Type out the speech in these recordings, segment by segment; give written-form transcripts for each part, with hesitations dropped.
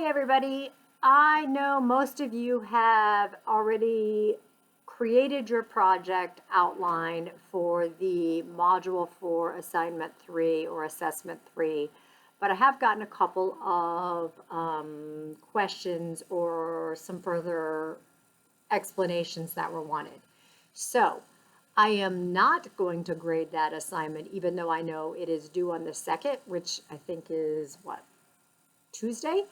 Hey everybody, I know most of you have already created your project outline for the Module 4 Assignment 3 or Assessment 3, but I have gotten a couple of questions or some further explanations that were wanted. So I am not going to grade that assignment, even though I know it is due on the 2nd, which I think is what, Tuesday?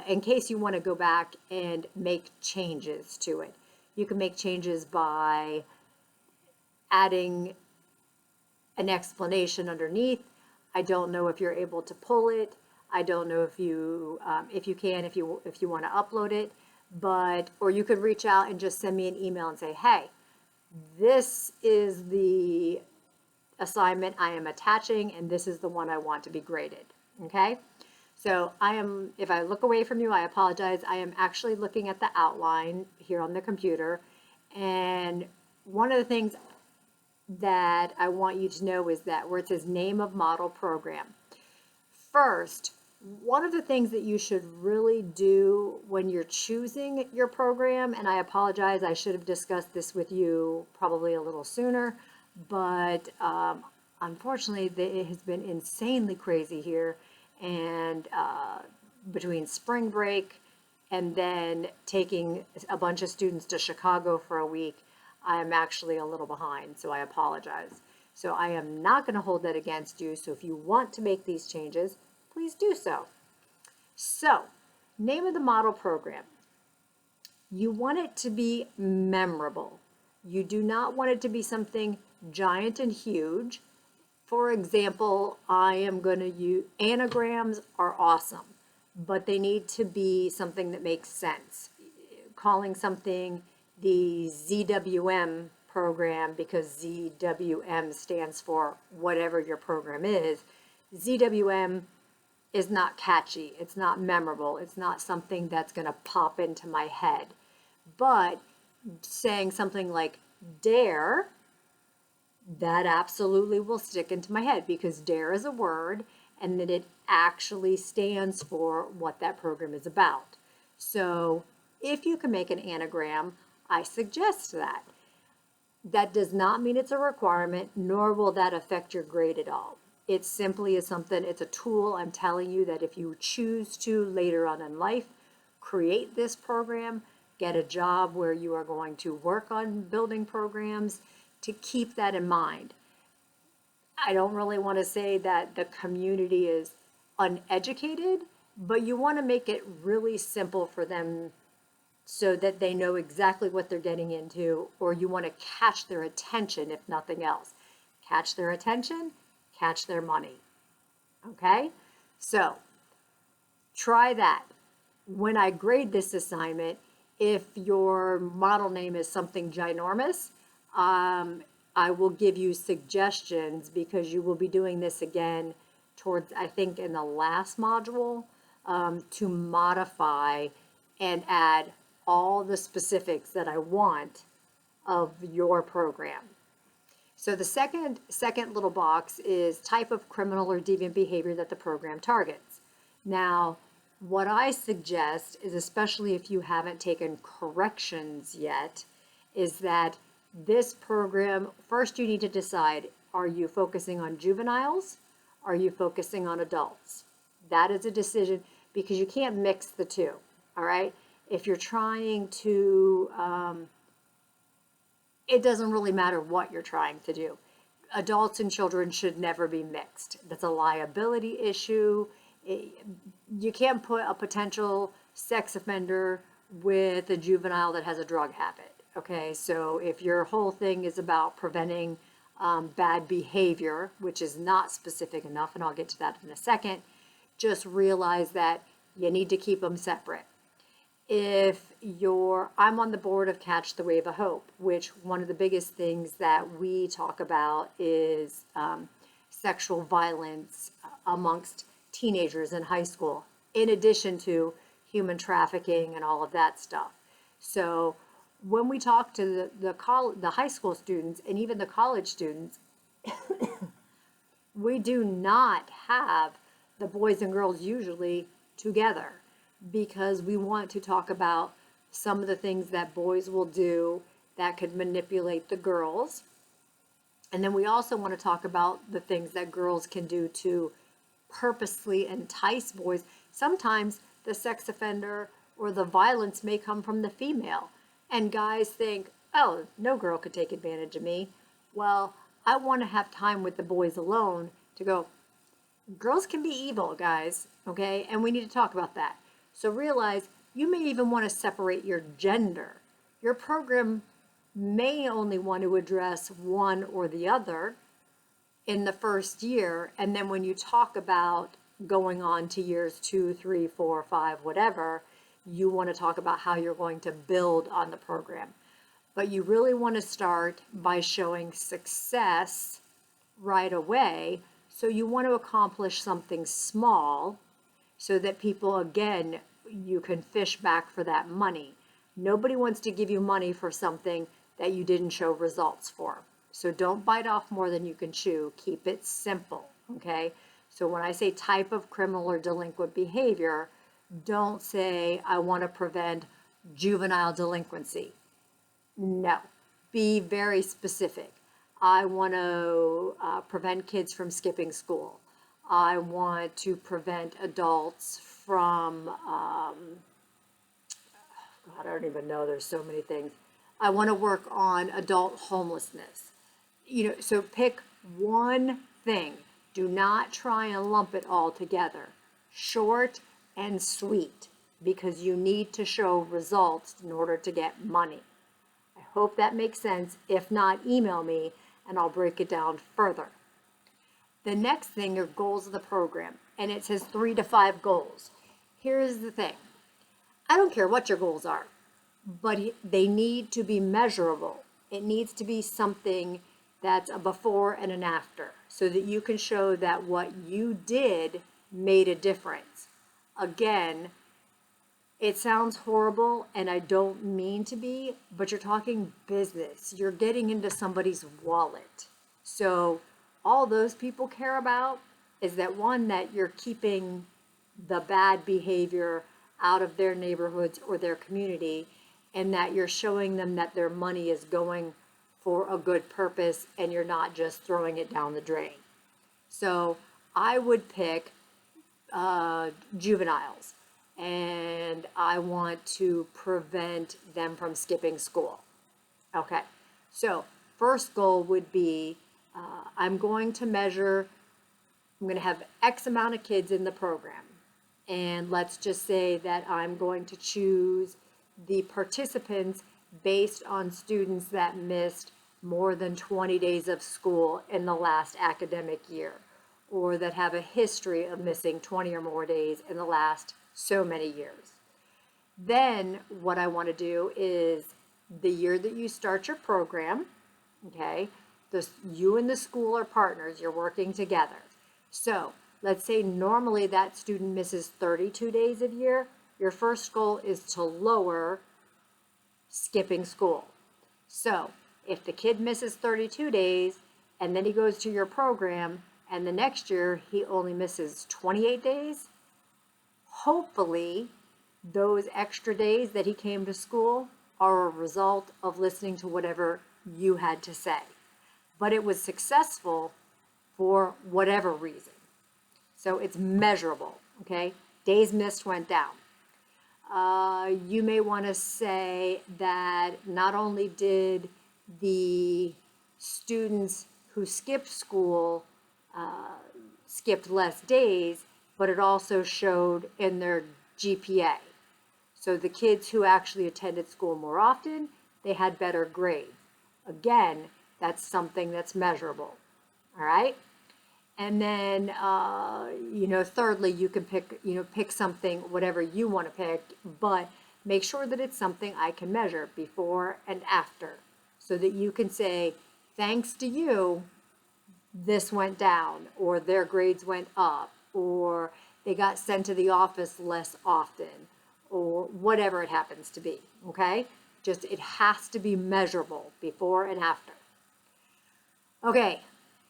In case you want to go back and make changes to it. You can make changes by adding an explanation underneath. I don't know if you're able to pull it. I don't know if you can, if you want to upload it, or you could reach out and just send me an email and say, hey, this is the assignment I am attaching, and this is the one I want to be graded. Okay. So if I look away from you, I apologize. I am actually looking at the outline here on the computer. And one of the things that I want you to know is that where it says name of model program. First, one of the things that you should really do when you're choosing your program, and I apologize, I should have discussed this with you probably a little sooner, but unfortunately, it has been insanely crazy here. And between spring break and then taking a bunch of students to Chicago for a week, I'm actually a little behind, so I apologize. So I am not going to hold that against you. So if you want to make these changes, please do so. So, name of the model program. You want it to be memorable. You do not want it to be something giant and huge. For example, I am going to use anagrams are awesome, but they need to be something that makes sense. Calling something the ZWM program because ZWM stands for whatever your program is. ZWM is not catchy. It's not memorable. It's not something that's going to pop into my head. But saying something like DARE, that absolutely will stick into my head because DARE is a word and that it actually stands for what that program is about. So if you can make an anagram, I suggest that. That does not mean it's a requirement, nor will that affect your grade at all. It simply is something, it's a tool. I'm telling you that if you choose to later on in life create this program, get a job where you are going to work on building programs, to keep that in mind. I don't really want to say that the community is uneducated, but you want to make it really simple for them so that they know exactly what they're getting into, or you want to catch their attention, if nothing else. Catch their attention, catch their money. Okay? So, try that. When I grade this assignment, if your model name is something ginormous, I will give you suggestions because you will be doing this again towards, I think, in the last module to modify and add all the specifics that I want of your program. So the second little box is type of criminal or deviant behavior that the program targets. Now, what I suggest is, especially if you haven't taken corrections yet, is that this program, first you need to decide, are you focusing on juveniles? Are you focusing on adults? That is a decision because you can't mix the two, all right? If you're trying to, it doesn't really matter what you're trying to do. Adults and children should never be mixed. That's a liability issue. You can't put a potential sex offender with a juvenile that has a drug habit. Okay, so if your whole thing is about preventing bad behavior, which is not specific enough, and I'll get to that in a second, just realize that you need to keep them separate. I'm on the board of Catch the Wave of Hope, which one of the biggest things that we talk about is sexual violence amongst teenagers in high school, in addition to human trafficking and all of that stuff. So when we talk to the high school students and even the college students, we do not have the boys and girls usually together. because we want to talk about some of the things that boys will do that could manipulate the girls. And then we also want to talk about the things that girls can do to purposely entice boys. Sometimes the sex offender or the violence may come from the female. And guys think, oh, no girl could take advantage of me. Well, I want to have time with the boys alone to go, girls can be evil, guys, okay? And we need to talk about that. So realize you may even want to separate your gender. Your program may only want to address one or the other in the first year. And then when you talk about going on to years 2, 3, 4, 5, whatever, you want to talk about how you're going to build on the program. But you really want to start by showing success right away. So you want to accomplish something small so that people, again, you can fish back for that money. Nobody wants to give you money for something that you didn't show results for. So don't bite off more than you can chew. Keep it simple, okay? So when I say type of criminal or delinquent behavior, don't say, I want to prevent juvenile delinquency. No, be very specific. I want to prevent kids from skipping school. I want to prevent adults from, God, I don't even know, there's so many things. I want to work on adult homelessness. So pick one thing. Do not try and lump it all together. Short and sweet, because you need to show results in order to get money. I hope that makes sense. If not, email me and I'll break it down further. The next thing are goals of the program, and it says 3 to 5 goals. Here's the thing. I don't care what your goals are, but they need to be measurable. It needs to be something that's a before and an after, so that you can show that what you did made a difference. Again, it sounds horrible, and I don't mean to be, but you're talking business. You're getting into somebody's wallet. So all those people care about is that, one, that you're keeping the bad behavior out of their neighborhoods or their community, and that you're showing them that their money is going for a good purpose and you're not just throwing it down the drain. So I would pick juveniles, and I want to prevent them from skipping school. Okay, so first goal would be I'm going to have X amount of kids in the program. And let's just say that I'm going to choose the participants based on students that missed more than 20 days of school in the last academic year, or that have a history of missing 20 or more days in the last so many years. Then what I want to do is the year that you start your program, okay, you and the school are partners, you're working together. So let's say normally that student misses 32 days a year. Your first goal is to lower skipping school. So if the kid misses 32 days and then he goes to your program and the next year he only misses 28 days, hopefully those extra days that he came to school are a result of listening to whatever you had to say. But it was successful for whatever reason. So it's measurable, okay? Days missed went down. You may want to say that not only did the students who skipped school skipped less days, but it also showed in their GPA. So the kids who actually attended school more often, they had better grades. Again, that's something that's measurable, all right? And then, thirdly, you can pick something, whatever you want to pick, but make sure that it's something I can measure before and after, so that you can say, thanks to you, this went down, or their grades went up, or they got sent to the office less often, or whatever it happens to be, okay? Just, it has to be measurable before and after. Okay.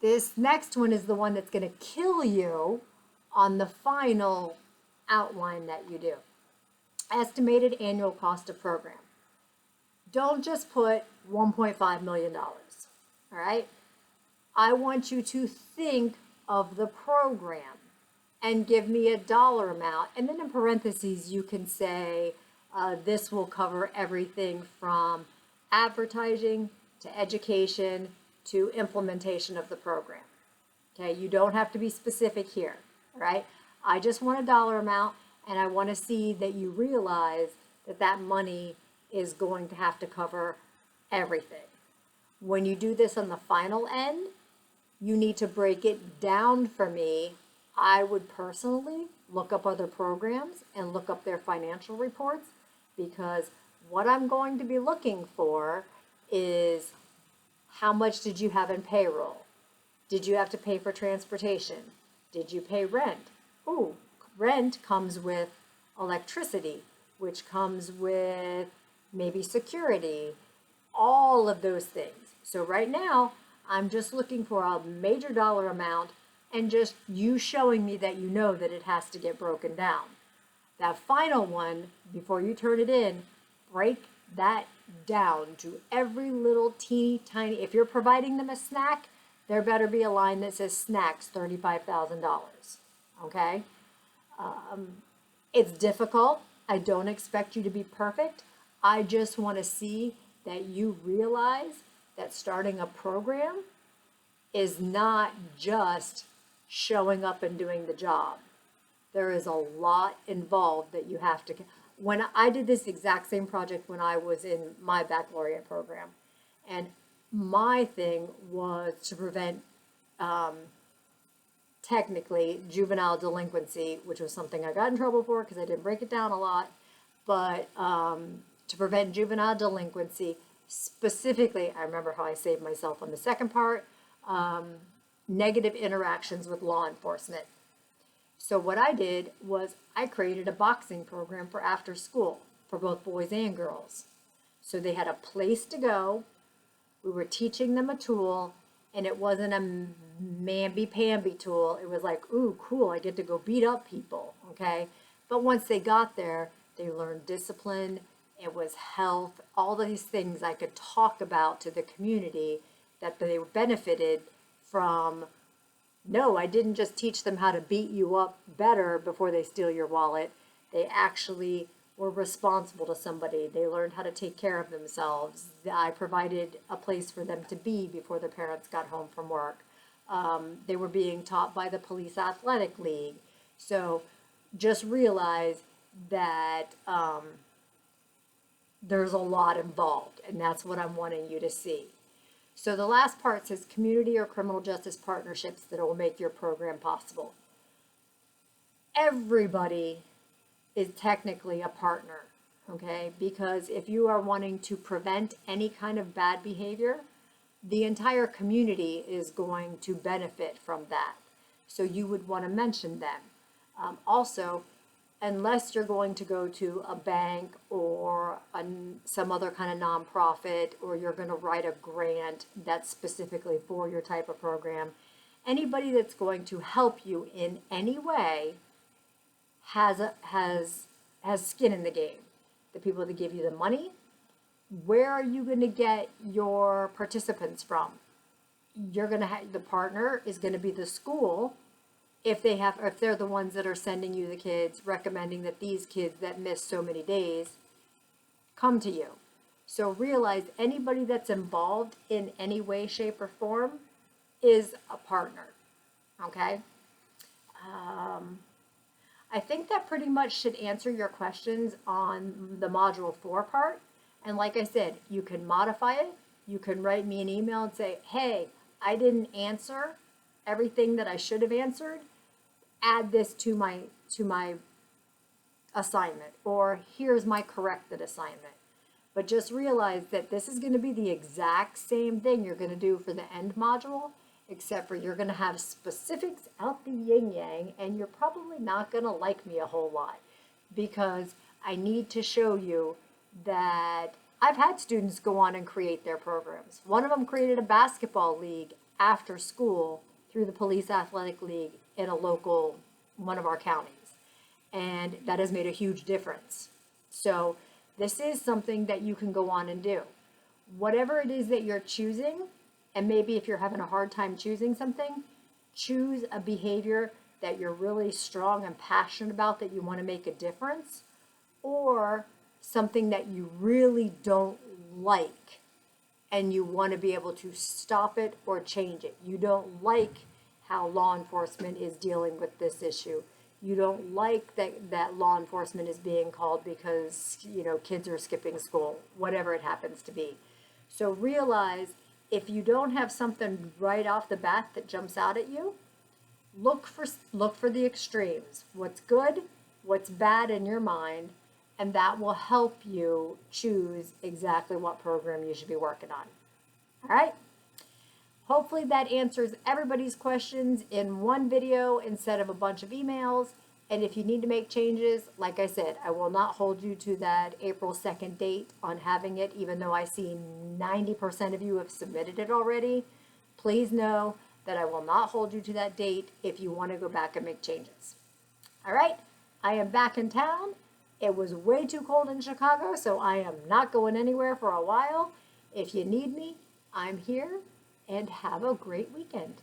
This next one is the one that's going to kill you on the final outline that you do. estimated annual cost of program. Don't just put $1.5 million. All right? I want you to think of the program and give me a dollar amount. And then in parentheses, you can say, this will cover everything from advertising to education to implementation of the program. Okay, you don't have to be specific here, right? I just want a dollar amount, and I want to see that you realize that that money is going to have to cover everything. When you do this on the final end, you need to break it down for me. I would personally look up other programs and look up their financial reports, because what I'm going to be looking for is how much did you have in payroll? Did you have to pay for transportation? Did you pay rent? Ooh, rent comes with electricity, which comes with maybe security, all of those things. So right now, I'm just looking for a major dollar amount and just you showing me that you know that it has to get broken down. That final one, before you turn it in, break that down to every little teeny tiny. If you're providing them a snack, there better be a line that says snacks, $35,000. Okay? It's difficult. I don't expect you to be perfect. I just want to see that you realize that starting a program is not just showing up and doing the job. There is a lot involved that you have to. When I did this exact same project when I was in my baccalaureate program, and my thing was to prevent technically juvenile delinquency, which was something I got in trouble for because I didn't break it down a lot, but to prevent juvenile delinquency, specifically, I remember how I saved myself on the second part, negative interactions with law enforcement. So what I did was I created a boxing program for after school for both boys and girls. So they had a place to go. We were teaching them a tool, and it wasn't a mamby-pamby tool. It was like, ooh, cool, I get to go beat up people, okay? But once they got there, they learned discipline, it was health, all these things I could talk about to the community that they benefited from. No, I didn't just teach them how to beat you up better before they steal your wallet. They actually were responsible to somebody. They learned how to take care of themselves. I provided a place for them to be before their parents got home from work. They were being taught by the Police Athletic League. So just realize that there's a lot involved, and that's what I'm wanting you to see. So the last part says community or criminal justice partnerships that will make your program possible. Everybody is technically a partner, okay? Because if you are wanting to prevent any kind of bad behavior, the entire community is going to benefit from that. So you would want to mention them. Also, unless you're going to go to a bank or some other kind of nonprofit, or you're going to write a grant that's specifically for your type of program, anybody that's going to help you in any way has skin in the game. The people that give you the money, where are you going to get your participants from? You're going to have, the partner is going to be the school. If they're the ones that are sending you the kids, recommending that these kids that miss so many days come to you. So realize anybody that's involved in any way, shape, or form is a partner. Okay? I think that pretty much should answer your questions on the Module 4 part. And like I said, you can modify it. You can write me an email and say, hey, I didn't answer everything that I should have answered. Add this to my assignment, or here's my corrected assignment. But just realize that this is going to be the exact same thing you're going to do for the end module, except for you're going to have specifics out the yin-yang, and you're probably not going to like me a whole lot, because I need to show you that I've had students go on and create their programs. One of them created a basketball league after school through the Police Athletic League in a local, one of our counties. And that has made a huge difference. So this is something that you can go on and do. Whatever it is that you're choosing, and maybe if you're having a hard time choosing something, choose a behavior that you're really strong and passionate about, that you want to make a difference, or something that you really don't like and you want to be able to stop it or change it. You don't like how law enforcement is dealing with this issue. You don't like that law enforcement is being called because, kids are skipping school, whatever it happens to be. So realize, if you don't have something right off the bat that jumps out at you, look for the extremes. What's good, what's bad in your mind, and that will help you choose exactly what program you should be working on. All right? Hopefully that answers everybody's questions in one video instead of a bunch of emails. And if you need to make changes, like I said, I will not hold you to that April 2nd date on having it, even though I see 90% of you have submitted it already. Please know that I will not hold you to that date if you want to go back and make changes. All right, I am back in town. It was way too cold in Chicago, so I am not going anywhere for a while. If you need me, I'm here, and have a great weekend.